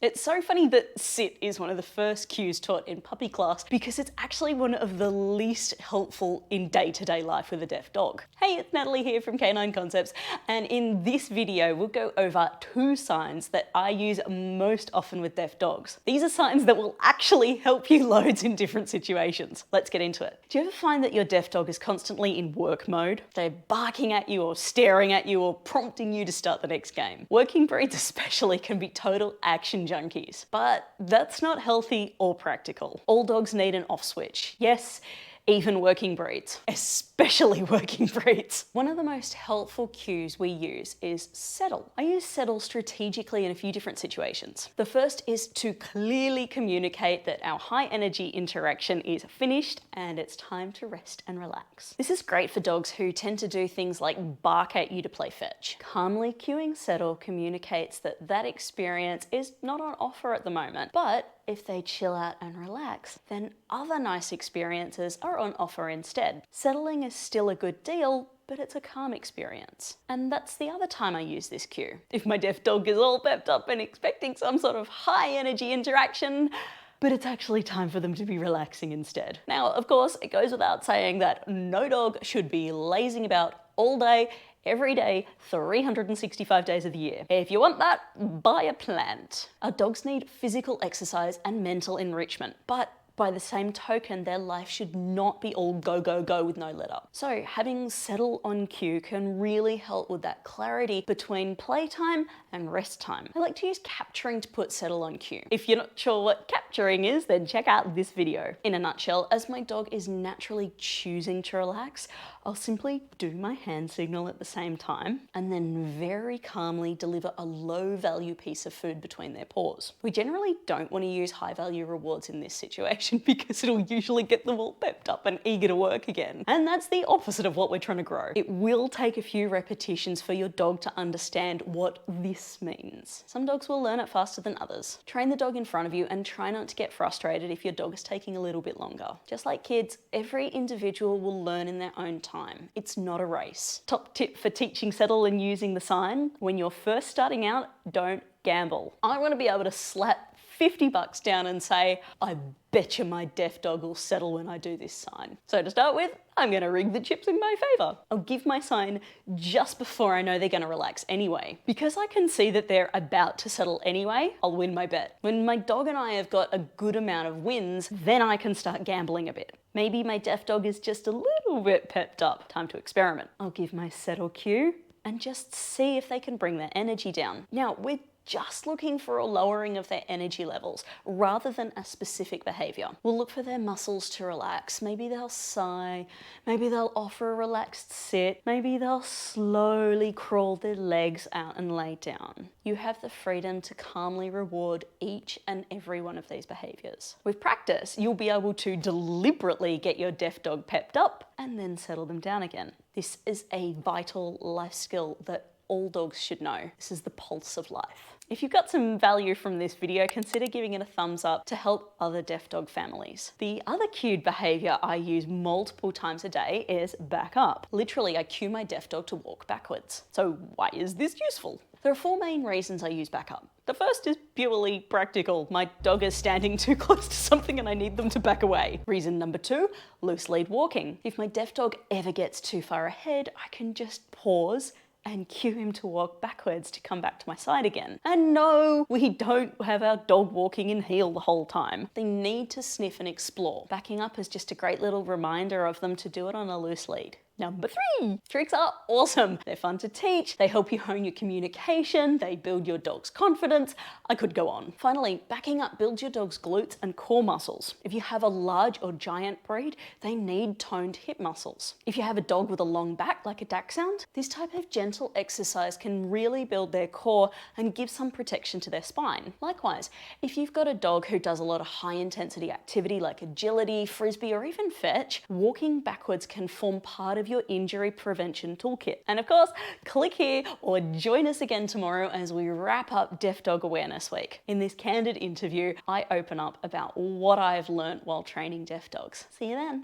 It's so funny that sit is one of the first cues taught in puppy class because it's actually one of the least helpful in day-to-day life with a deaf dog. Hey, it's Natalie here from Canine Concepts, and in this video we'll go over 2 signs that I use most often with deaf dogs. These are signs that will actually help you loads in different situations. Let's get into it. Do you ever find that your deaf dog is constantly in work mode? They're barking at you or staring at you or prompting you to start the next game. Working breeds especially can be total action junkies, but that's not healthy or practical. All dogs need an off switch. Yes, even working breeds, especially working breeds. One of the most helpful cues we use is settle. I use settle strategically in a few different situations. The first is to clearly communicate that our high energy interaction is finished and it's time to rest and relax. This is great for dogs who tend to do things like bark at you to play fetch. Calmly cueing settle communicates that that experience is not on offer at the moment, but if they chill out and relax, then other nice experiences are on offer instead. Settling is still a good deal, but it's a calm experience. And that's the other time I use this cue. If my deaf dog is all pepped up and expecting some sort of high energy interaction, but it's actually time for them to be relaxing instead. Now, of course, it goes without saying that no dog should be lazing about all day, every day, 365 days of the year. If you want that, buy a plant. Our dogs need physical exercise and mental enrichment, but by the same token, their life should not be all go, go, go with no let up. So having settle on cue can really help with that clarity between playtime and rest time. I like to use capturing to put settle on cue. If you're not sure what capturing is, then check out this video. In a nutshell, as my dog is naturally choosing to relax, I'll simply do my hand signal at the same time and then very calmly deliver a low value piece of food between their paws. We generally don't want to use high value rewards in this situation because it'll usually get them all pepped up and eager to work again. And that's the opposite of what we're trying to grow. It will take a few repetitions for your dog to understand what this means. Some dogs will learn it faster than others. Train the dog in front of you and try not to get frustrated if your dog is taking a little bit longer. Just like kids, every individual will learn in their own time. It's not a race. Top tip for teaching settle and using the sign: when you're first starting out, don't gamble. I want to be able to slap $50 down and say, I bet you my deaf dog will settle when I do this sign. So to start with, I'm gonna rig the chips in my favor. I'll give my sign just before I know they're gonna relax anyway. Because I can see that they're about to settle anyway, I'll win my bet. When my dog and I have got a good amount of wins, then I can start gambling a bit. Maybe my deaf dog is just a little bit pepped up. Time to experiment. I'll give my settle cue and just see if they can bring their energy down. Now, we're just looking for a lowering of their energy levels rather than a specific behavior. We'll look for their muscles to relax. Maybe they'll sigh, maybe they'll offer a relaxed sit, maybe they'll slowly crawl their legs out and lay down. You have the freedom to calmly reward each and every one of these behaviors. With practice, you'll be able to deliberately get your deaf dog pepped up and then settle them down again. This is a vital life skill that all dogs should know. This is the pulse of life. If you've got some value from this video, consider giving it a thumbs up to help other deaf dog families. The other cued behavior I use multiple times a day is back up. Literally, I cue my deaf dog to walk backwards. So why is this useful? There are 4 main reasons I use back up. The first is purely practical. My dog is standing too close to something and I need them to back away. Reason number 2, loose lead walking. If my deaf dog ever gets too far ahead, I can just pause and cue him to walk backwards to come back to my side again. And no, we don't have our dog walking in heel the whole time. They need to sniff and explore. Backing up is just a great little reminder of them to do it on a loose lead. Number 3, tricks are awesome. They're fun to teach, they help you hone your communication, they build your dog's confidence. I could go on. Finally, backing up builds your dog's glutes and core muscles. If you have a large or giant breed, they need toned hip muscles. If you have a dog with a long back like a dachshund, this type of gentle exercise can really build their core and give some protection to their spine. Likewise, if you've got a dog who does a lot of high intensity activity like agility, frisbee, or even fetch, walking backwards can form part of your injury prevention toolkit. And of course, click here or join us again tomorrow as we wrap up Deaf Dog Awareness Week. In this candid interview, I open up about what I've learnt while training deaf dogs. See you then.